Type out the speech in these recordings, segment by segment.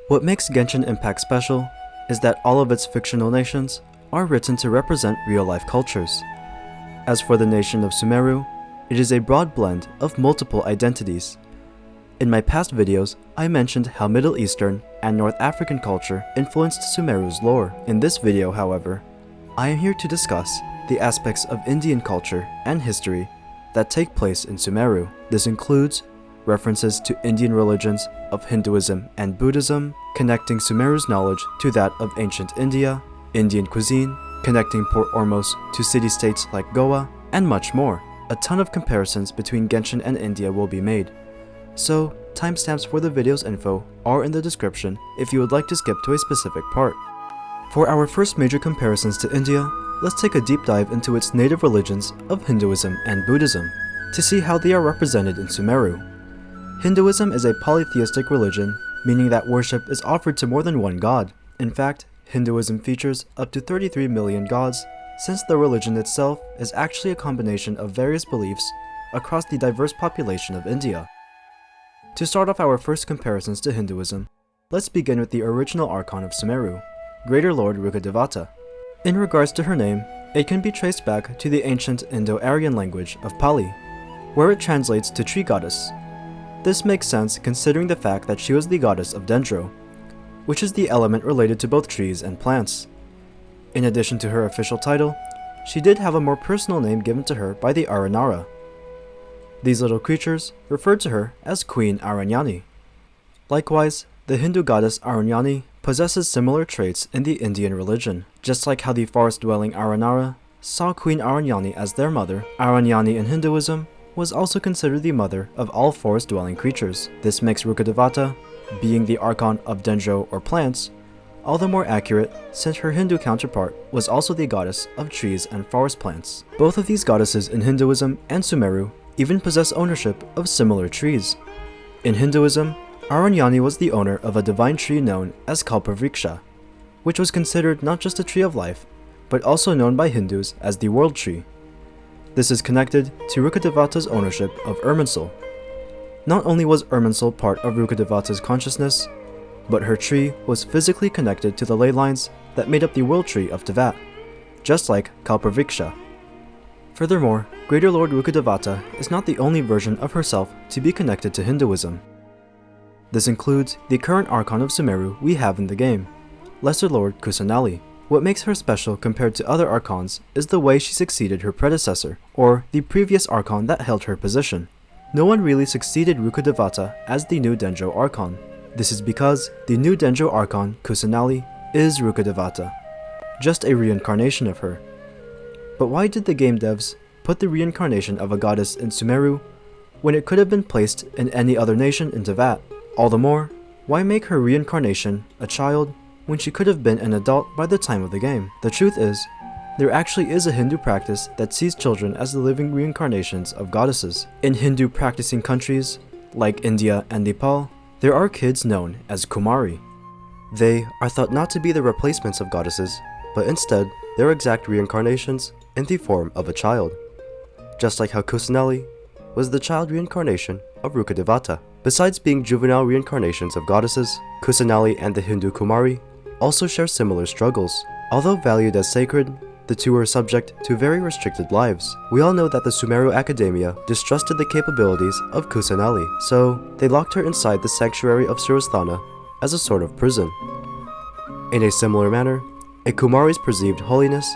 What makes Genshin Impact special is that all of its fictional nations are written to represent real-life cultures. As for the nation of Sumeru, it is a broad blend of multiple identities. In my past videos, I mentioned how Middle Eastern and North African culture influenced Sumeru's lore. In this video, however, I am here to discuss the aspects of Indian culture and history that take place in Sumeru. This includes references to Indian religions of Hinduism and Buddhism, connecting Sumeru's knowledge to that of ancient India, Indian cuisine, connecting Port Ormos to city-states like Goa, and much more. A ton of comparisons between Genshin and India will be made, so timestamps for the video's info are in the description if you would like to skip to a specific part. For our first major comparisons to India, let's take a deep dive into its native religions of Hinduism and Buddhism to see how they are represented in Sumeru. Hinduism is a polytheistic religion, meaning that worship is offered to more than one god. In fact, Hinduism features up to 33 million gods, since the religion itself is actually a combination of various beliefs across the diverse population of India. To start off our first comparisons to Hinduism, let's begin with the original Archon of Sumeru, Greater Lord Rukkhadevata. In regards to her name, it can be traced back to the ancient Indo-Aryan language of Pali, where it translates to tree goddess. This makes sense considering the fact that she was the goddess of Dendro, which is the element related to both trees and plants. In addition to her official title, she did have a more personal name given to her by the Aranara. These little creatures referred to her as Queen Aranyani. Likewise, the Hindu goddess Aranyani possesses similar traits in the Indian religion. Just like how the forest-dwelling Aranara saw Queen Aranyani as their mother, Aranyani in Hinduism was also considered the mother of all forest-dwelling creatures. This makes Rukkhadevata, being the Archon of Dendro or plants, all the more accurate since her Hindu counterpart was also the goddess of trees and forest plants. Both of these goddesses in Hinduism and Sumeru even possess ownership of similar trees. In Hinduism, Aranyani was the owner of a divine tree known as Kalpavriksha, which was considered not just a tree of life, but also known by Hindus as the world tree. This is connected to Rukkhadevata's ownership of Irminsul. Not only was Irminsul part of Rukkhadevata's consciousness, but her tree was physically connected to the ley lines that made up the world tree of Tevat, just like Kalpavriksha. Furthermore, Greater Lord Rukkhadevata is not the only version of herself to be connected to Hinduism. This includes the current Archon of Sumeru we have in the game, Lesser Lord Kusanali. What makes her special compared to other Archons is the way she succeeded her predecessor, or the previous Archon that held her position. No one really succeeded Rukkhadevata as the new Dendro Archon. This is because the new Dendro Archon, Kusanali, is Rukkhadevata, just a reincarnation of her. But why did the game devs put the reincarnation of a goddess in Sumeru when it could have been placed in any other nation in Tevat? All the more, why make her reincarnation a child when she could have been an adult by the time of the game? The truth is, there actually is a Hindu practice that sees children as the living reincarnations of goddesses. In Hindu practicing countries, like India and Nepal, there are kids known as Kumari. They are thought not to be the replacements of goddesses, but instead, their exact reincarnations in the form of a child. Just like how Kusanali was the child reincarnation of Rukkhadevata. Besides being juvenile reincarnations of goddesses, Kusanali and the Hindu Kumari also share similar struggles. Although valued as sacred, the two are subject to very restricted lives. We all know that the Sumeru Academia distrusted the capabilities of Kusanali, so they locked her inside the sanctuary of Surasthana as a sort of prison. In a similar manner, a Kumari's perceived holiness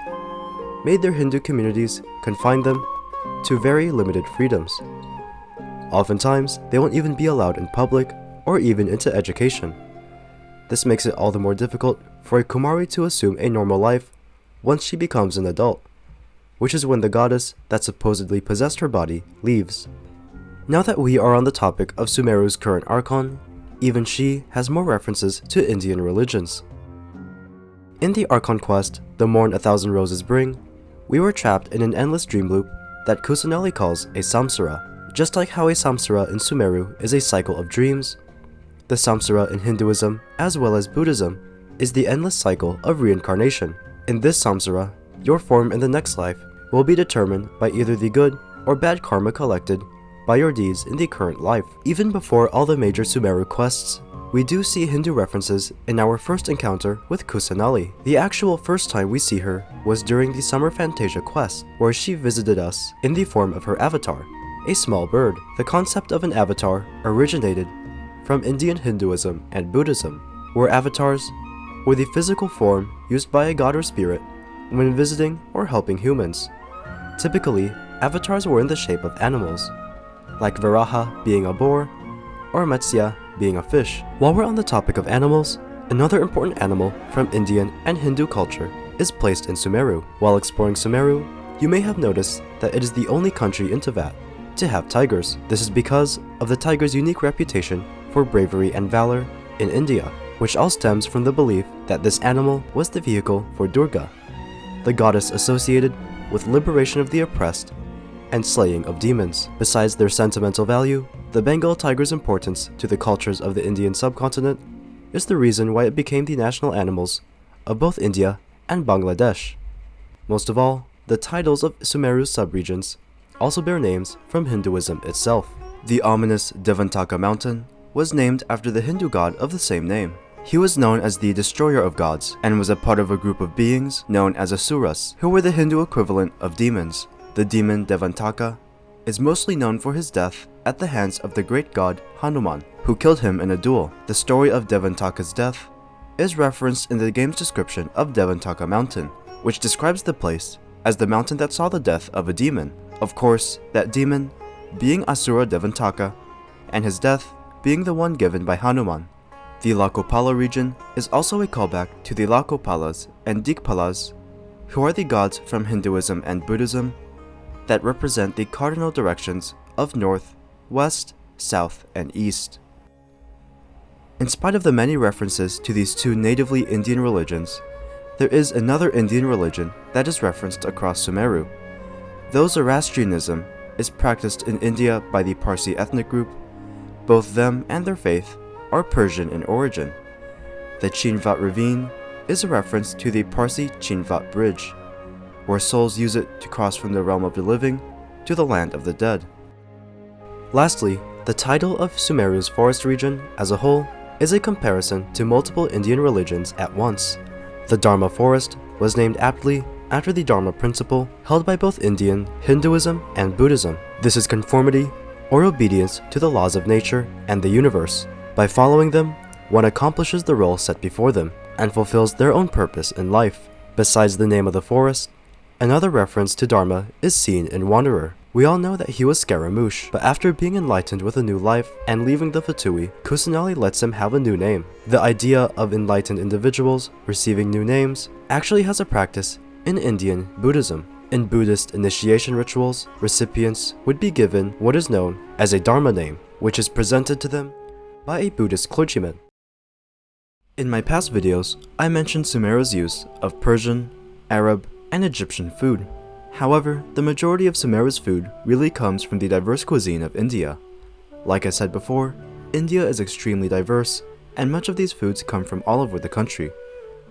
made their Hindu communities confine them to very limited freedoms. Oftentimes, they won't even be allowed in public or even into education. This makes it all the more difficult for a Kumari to assume a normal life once she becomes an adult, which is when the goddess that supposedly possessed her body leaves. Now that we are on the topic of Sumeru's current Archon, even she has more references to Indian religions. In the Archon quest, The Morn a Thousand Roses Bring, we were trapped in an endless dream loop that Kusanali calls a samsara. Just like how a samsara in Sumeru is a cycle of dreams, the samsara in Hinduism, as well as Buddhism, is the endless cycle of reincarnation. In this samsara, your form in the next life will be determined by either the good or bad karma collected by your deeds in the current life. Even before all the major Sumeru quests, we do see Hindu references in our first encounter with Kusanali. The actual first time we see her was during the Summer Fantasia quest, where she visited us in the form of her avatar, a small bird. The concept of an avatar originated from Indian Hinduism and Buddhism, where avatars were the physical form used by a god or spirit when visiting or helping humans. Typically, avatars were in the shape of animals, like Varaha being a boar, or Matsya being a fish. While we're on the topic of animals, another important animal from Indian and Hindu culture is placed in Sumeru. While exploring Sumeru, you may have noticed that it is the only country in Tibet to have tigers. This is because of the tiger's unique reputation for bravery and valor in India, which all stems from the belief that this animal was the vehicle for Durga, the goddess associated with liberation of the oppressed and slaying of demons. Besides their sentimental value, the Bengal tiger's importance to the cultures of the Indian subcontinent is the reason why it became the national animals of both India and Bangladesh. Most of all, the titles of Sumeru's subregions also bear names from Hinduism itself. The ominous Devantaka mountain was named after the Hindu god of the same name. He was known as the destroyer of gods and was a part of a group of beings known as Asuras, who were the Hindu equivalent of demons. The demon Devantaka is mostly known for his death at the hands of the great god Hanuman, who killed him in a duel. The story of Devantaka's death is referenced in the game's description of Devantaka Mountain, which describes the place as the mountain that saw the death of a demon. Of course, that demon being Asura Devantaka, and his death being the one given by Hanuman. The Lakopala region is also a callback to the Lakopalas and Dikpalas, who are the gods from Hinduism and Buddhism that represent the cardinal directions of north, west, south, and east. In spite of the many references to these two natively Indian religions, there is another Indian religion that is referenced across Sumeru. Though Zoroastrianism is practiced in India by the Parsi ethnic group, both them and their faith are Persian in origin. The Chinvat ravine is a reference to the Parsi Chinvat bridge, where souls use it to cross from the realm of the living to the land of the dead. Lastly, the title of Sumeru's forest region as a whole is a comparison to multiple Indian religions at once. The Dharma forest was named aptly after the Dharma principle held by both Indian, Hinduism, and Buddhism. This is conformity or obedience to the laws of nature and the universe. By following them, one accomplishes the role set before them and fulfills their own purpose in life. Besides the name of the forest, another reference to Dharma is seen in Wanderer. We all know that he was Scaramouche, but after being enlightened with a new life and leaving the Fatui, Kusanali lets him have a new name. The idea of enlightened individuals receiving new names actually has a practice in Indian Buddhism. In Buddhist initiation rituals, recipients would be given what is known as a Dharma name, which is presented to them by a Buddhist clergyman. In my past videos, I mentioned Sumeru's use of Persian, Arab, and Egyptian food. However, the majority of Sumeru's food really comes from the diverse cuisine of India. Like I said before, India is extremely diverse, and much of these foods come from all over the country.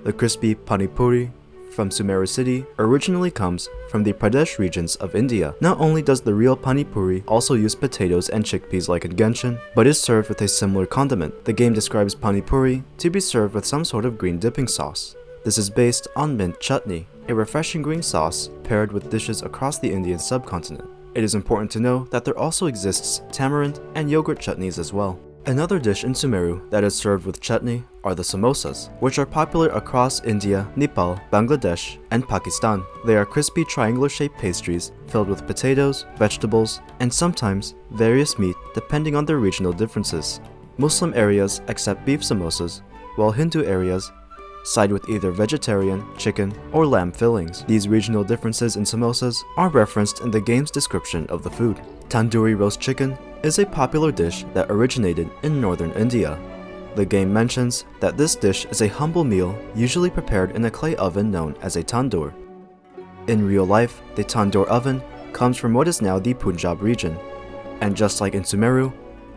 The crispy pani puri from Sumeru city originally comes from the Pradesh regions of India. Not only does the real pani puri also use potatoes and chickpeas like in Genshin, but is served with a similar condiment. The game describes pani puri to be served with some sort of green dipping sauce. This is based on mint chutney, a refreshing green sauce paired with dishes across the Indian subcontinent. It is important to know that there also exists tamarind and yogurt chutneys as well. Another dish in Sumeru that is served with chutney are the samosas, which are popular across India, Nepal, Bangladesh, and Pakistan. They are crispy triangular-shaped pastries filled with potatoes, vegetables, and sometimes various meat depending on their regional differences. Muslim areas accept beef samosas, while Hindu areas side with either vegetarian, chicken, or lamb fillings. These regional differences in samosas are referenced in the game's description of the food. Tandoori roast chicken is a popular dish that originated in northern India. The game mentions that this dish is a humble meal usually prepared in a clay oven known as a tandoor. In real life, the tandoor oven comes from what is now the Punjab region, and just like in Sumeru,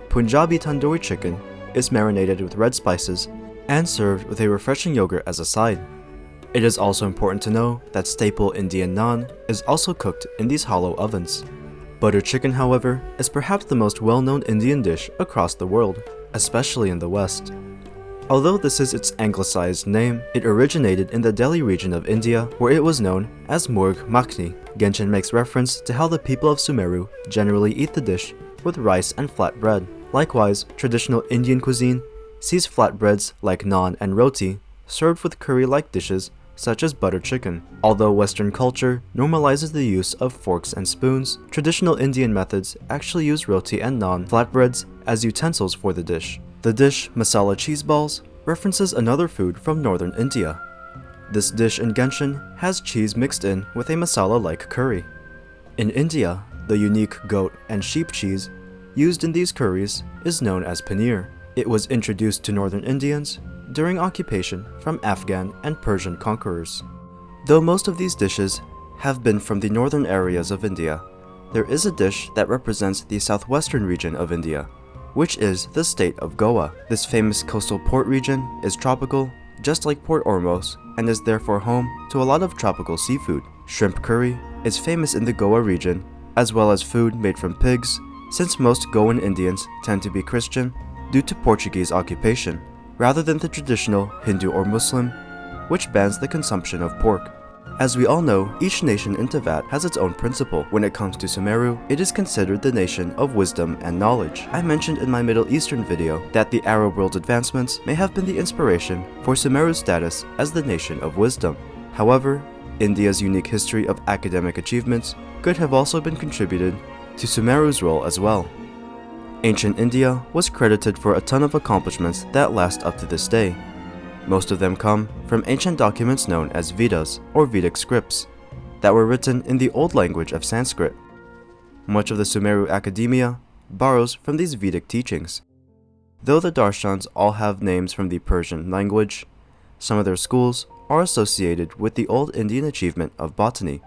Punjabi tandoori chicken is marinated with red spices and served with a refreshing yogurt as a side. It is also important to know that staple Indian naan is also cooked in these hollow ovens. Butter chicken, however, is perhaps the most well-known Indian dish across the world, especially in the West. Although this is its anglicized name, it originated in the Delhi region of India, where it was known as Murg Makhni. Genshin makes reference to how the people of Sumeru generally eat the dish with rice and flat bread. Likewise, traditional Indian cuisine sees flatbreads like naan and roti served with curry-like dishes such as butter chicken. Although Western culture normalizes the use of forks and spoons, traditional Indian methods actually use roti and naan flatbreads as utensils for the dish. The dish, masala cheese balls, references another food from northern India. This dish in Genshin has cheese mixed in with a masala-like curry. In India, the unique goat and sheep cheese used in these curries is known as paneer. It was introduced to northern Indians during occupation from Afghan and Persian conquerors. Though most of these dishes have been from the northern areas of India, there is a dish that represents the southwestern region of India, which is the state of Goa. This famous coastal port region is tropical, just like Port Ormos, and is therefore home to a lot of tropical seafood. Shrimp curry is famous in the Goa region, as well as food made from pigs, since most Goan Indians tend to be Christian due to Portuguese occupation, rather than the traditional Hindu or Muslim, which bans the consumption of pork. As we all know, each nation in Teyvat has its own principle. When it comes to Sumeru, it is considered the nation of wisdom and knowledge. I mentioned in my Middle Eastern video that the Arab world's advancements may have been the inspiration for Sumeru's status as the nation of wisdom. However, India's unique history of academic achievements could have also been contributed to Sumeru's role as well. Ancient India was credited for a ton of accomplishments that last up to this day. Most of them come from ancient documents known as Vedas, or Vedic scripts, that were written in the old language of Sanskrit. Much of the Sumeru academia borrows from these Vedic teachings. Though the darshans all have names from the Persian language, some of their schools are associated with the old Indian achievement of botany,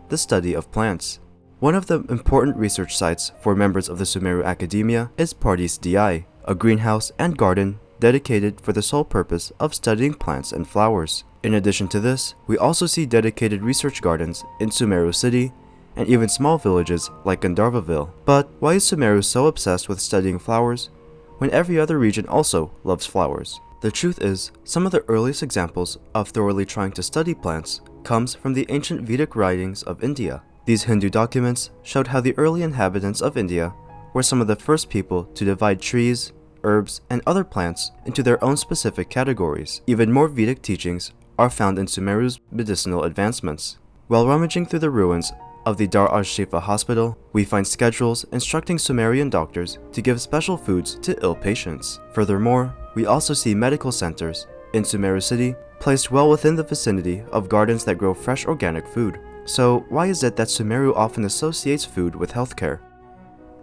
the study of plants. One of the important research sites for members of the Sumeru academia is Pardis Di, a greenhouse and garden dedicated for the sole purpose of studying plants and flowers. In addition to this, we also see dedicated research gardens in Sumeru City and even small villages like Gandharvaville. But why is Sumeru so obsessed with studying flowers when every other region also loves flowers? The truth is, some of the earliest examples of thoroughly trying to study plants comes from the ancient Vedic writings of India. These Hindu documents showed how the early inhabitants of India were some of the first people to divide trees, herbs, and other plants into their own specific categories. Even more Vedic teachings are found in Sumeru's medicinal advancements. While rummaging through the ruins of the Dar al-Shifa hospital, we find schedules instructing Sumerian doctors to give special foods to ill patients. Furthermore, we also see medical centers in Sumeru City placed well within the vicinity of gardens that grow fresh organic food. So why is it that Sumeru often associates food with healthcare?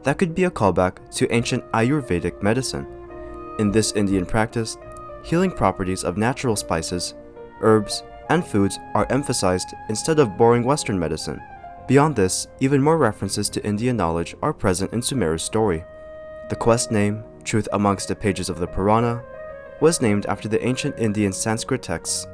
That could be a callback to ancient Ayurvedic medicine. In this Indian practice, healing properties of natural spices, herbs, and foods are emphasized instead of boring Western medicine. Beyond this, even more references to Indian knowledge are present in Sumeru's story. The quest name, Truth Amongst the Pages of the Purana, was named after the ancient Indian Sanskrit texts,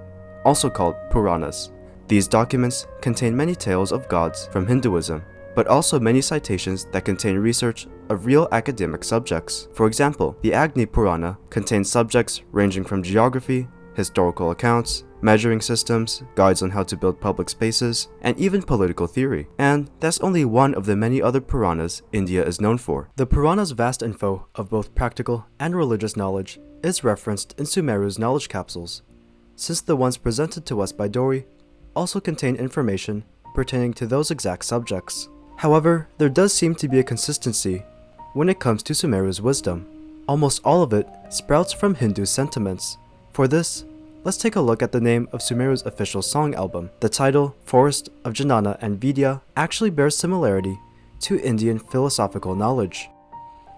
also called Puranas. These documents contain many tales of gods from Hinduism, but also many citations that contain research of real academic subjects. For example, the Agni Purana contains subjects ranging from geography, historical accounts, measuring systems, guides on how to build public spaces, and even political theory. And that's only one of the many other Puranas India is known for. The Purana's vast info of both practical and religious knowledge is referenced in Sumeru's knowledge capsules, since the ones presented to us by Dori also contain information pertaining to those exact subjects. However, there does seem to be a consistency when it comes to Sumeru's wisdom. Almost all of it sprouts from Hindu sentiments. For this, let's take a look at the name of Sumeru's official song album. The title, Forest of Jnana and Vidya, actually bears similarity to Indian philosophical knowledge.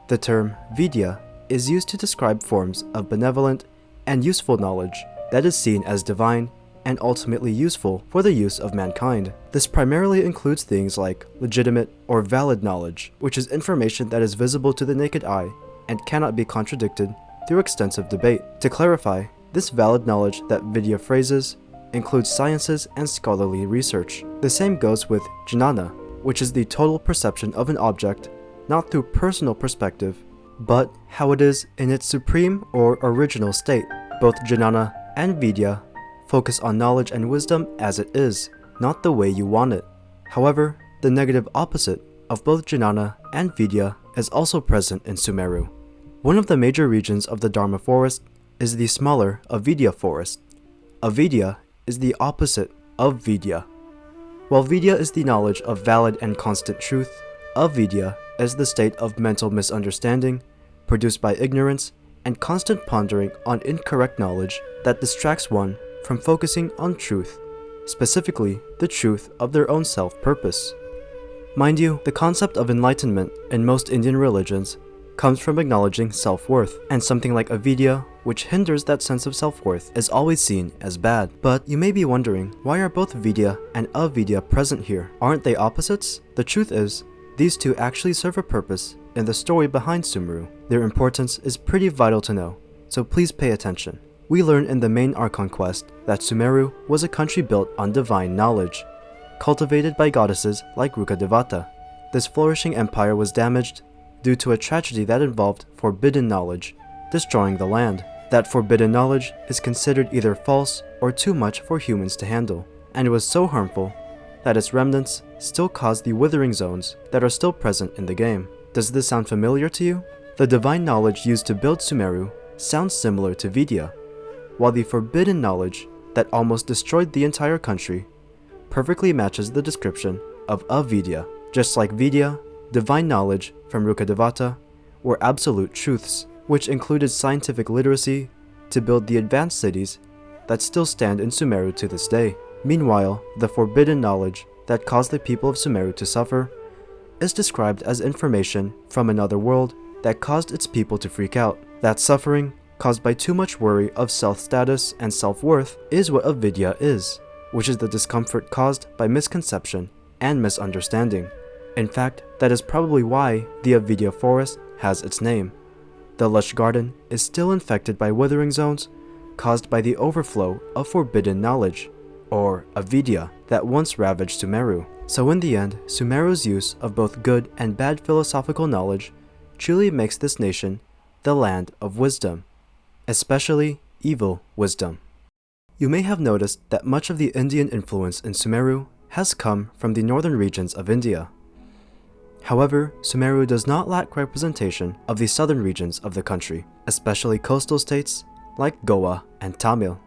The term Vidya is used to describe forms of benevolent and useful knowledge that is seen as divine and ultimately useful for the use of mankind. This primarily includes things like legitimate or valid knowledge, which is information that is visible to the naked eye and cannot be contradicted through extensive debate. To clarify, this valid knowledge that Vidya phrases includes sciences and scholarly research. The same goes with jnana, which is the total perception of an object, not through personal perspective, but how it is in its supreme or original state. Both Jnana and Vidya focus on knowledge and wisdom as it is, not the way you want it. However, the negative opposite of both Jnana and Vidya is also present in Sumeru. One of the major regions of the Dharma forest is the smaller Avidya forest. Avidya is the opposite of Vidya. While Vidya is the knowledge of valid and constant truth, Avidya is the state of mental misunderstanding produced by ignorance and constant pondering on incorrect knowledge that distracts one from focusing on truth, specifically the truth of their own self-purpose. Mind you, the concept of enlightenment in most Indian religions comes from acknowledging self-worth, and something like avidya, which hinders that sense of self-worth, is always seen as bad. But you may be wondering, why are both vidya and avidya present here? Aren't they opposites? The truth is, these two actually serve a purpose in the story behind Sumeru. Their importance is pretty vital to know, so please pay attention. We learn in the main Archon quest that Sumeru was a country built on divine knowledge, cultivated by goddesses like Rukadevata. This flourishing empire was damaged due to a tragedy that involved forbidden knowledge, destroying the land. That forbidden knowledge is considered either false or too much for humans to handle, and it was so harmful that its remnants still cause the withering zones that are still present in the game. Does this sound familiar to you? The divine knowledge used to build Sumeru sounds similar to Vidya, while the forbidden knowledge that almost destroyed the entire country perfectly matches the description of avidya. Just like Vidya, divine knowledge from Rukadevata were absolute truths, which included scientific literacy to build the advanced cities that still stand in Sumeru to this day. Meanwhile, the forbidden knowledge that caused the people of Sumeru to suffer is described as information from another world that caused its people to freak out. That suffering, caused by too much worry of self-status and self-worth, is what avidya is, which is the discomfort caused by misconception and misunderstanding. In fact, that is probably why the Avidya forest has its name. The lush garden is still infected by withering zones caused by the overflow of forbidden knowledge, or avidya, that once ravaged Sumeru. So in the end, Sumeru's use of both good and bad philosophical knowledge truly makes this nation the land of wisdom, especially evil wisdom. You may have noticed that much of the Indian influence in Sumeru has come from the northern regions of India. However, Sumeru does not lack representation of the southern regions of the country, especially coastal states like Goa and Tamil.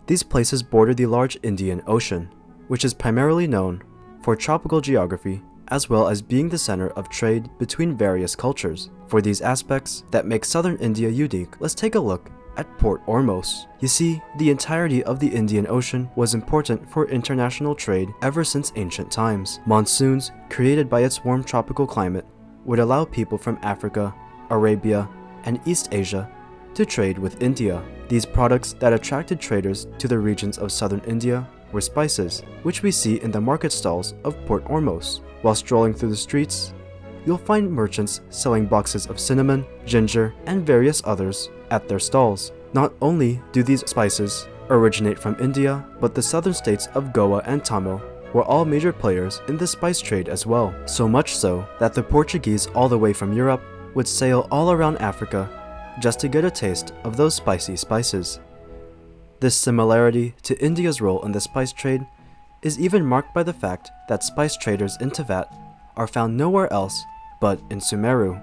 These places border the large Indian Ocean, which is primarily known for tropical geography as well as being the center of trade between various cultures. For these aspects that make southern India unique, let's take a look at Port Ormos. You see, the entirety of the Indian Ocean was important for international trade ever since ancient times. Monsoons, created by its warm tropical climate, would allow people from Africa, Arabia, and East Asia to trade with India. These products that attracted traders to the regions of southern India were spices, which we see in the market stalls of Port Ormos. While strolling through the streets, you'll find merchants selling boxes of cinnamon, ginger, and various others at their stalls. Not only do these spices originate from India, but the southern states of Goa and Tamil were all major players in the spice trade as well. So much so that the Portuguese all the way from Europe would sail all around Africa just to get a taste of those spicy spices. This similarity to India's role in the spice trade is even marked by the fact that spice traders in Tibet are found nowhere else but in Sumeru.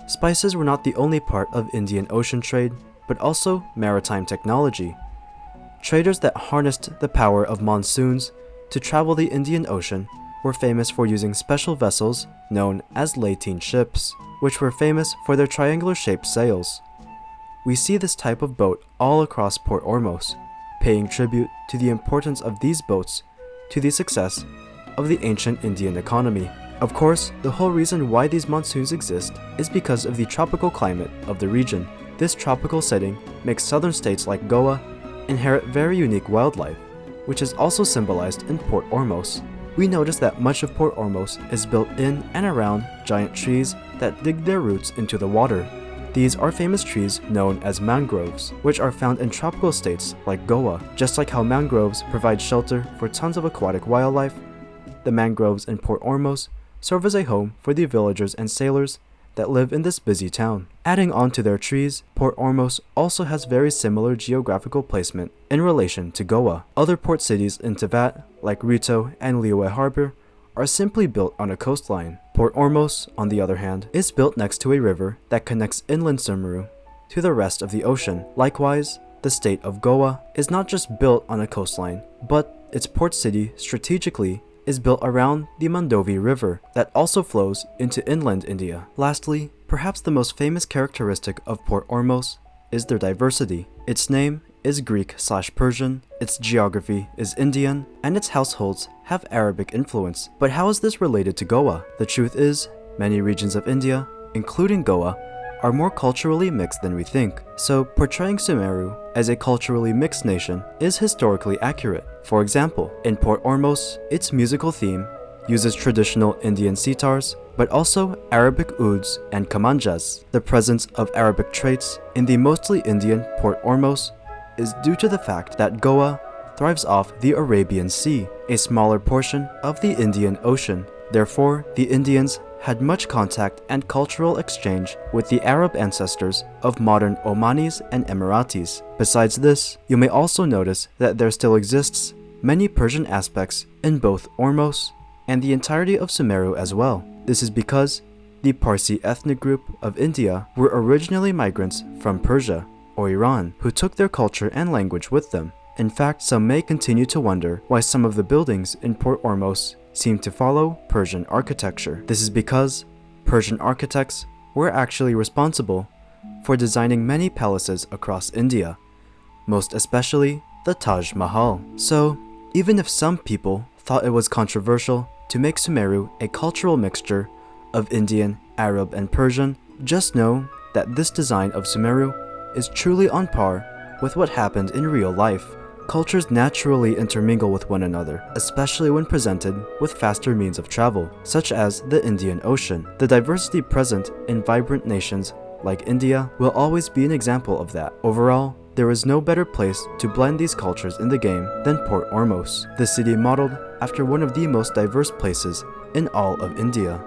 Spices were not the only part of Indian Ocean trade, but also maritime technology. Traders that harnessed the power of monsoons to travel the Indian Ocean were famous for using special vessels known as lateen ships, which were famous for their triangular-shaped sails. We see this type of boat all across Port Ormos, paying tribute to the importance of these boats to the success of the ancient Indian economy. Of course, the whole reason why these monsoons exist is because of the tropical climate of the region. This tropical setting makes southern states like Goa inherit very unique wildlife, which is also symbolized in Port Ormos. We notice that much of Port Ormos is built in and around giant trees that dig their roots into the water. These are famous trees known as mangroves, which are found in tropical states like Goa. Just like how mangroves provide shelter for tons of aquatic wildlife, the mangroves in Port Ormos serve as a home for the villagers and sailors that live in this busy town. Adding on to their trees, Port Ormos also has very similar geographical placement in relation to Goa. Other port cities in Tibet, like Rito and Liyue Harbor, are simply built on a coastline. Port Ormos, on the other hand, is built next to a river that connects inland Sumeru to the rest of the ocean. Likewise, the state of Goa is not just built on a coastline, but its port city strategically is built around the Mandovi River that also flows into inland India. Lastly, perhaps the most famous characteristic of Port Ormos is their diversity. Its name is Greek/Persian, its geography is Indian, and its households have Arabic influence. But how is this related to Goa? The truth is, many regions of India, including Goa, are more culturally mixed than we think. So portraying Sumeru as a culturally mixed nation is historically accurate. For example, in Port Ormos, its musical theme uses traditional Indian sitars, but also Arabic ouds and kamanjas. The presence of Arabic traits in the mostly Indian Port Ormos is due to the fact that Goa thrives off the Arabian Sea, a smaller portion of the Indian Ocean. Therefore, the Indians had much contact and cultural exchange with the Arab ancestors of modern Omanis and Emiratis. Besides this, you may also notice that there still exists many Persian aspects in both Ormos and the entirety of Sumeru as well. This is because the Parsi ethnic group of India were originally migrants from Persia or Iran who took their culture and language with them. In fact, some may continue to wonder why some of the buildings in Port Ormos seem to follow Persian architecture. This is because Persian architects were actually responsible for designing many palaces across India, most especially the Taj Mahal. So, even if some people thought it was controversial to make Sumeru a cultural mixture of Indian, Arab, and Persian, just know that this design of Sumeru is truly on par with what happened in real life. Cultures naturally intermingle with one another, especially when presented with faster means of travel, such as the Indian Ocean. The diversity present in vibrant nations like India will always be an example of that. Overall, there is no better place to blend these cultures in the game than Port Ormos, the city modeled after one of the most diverse places in all of India.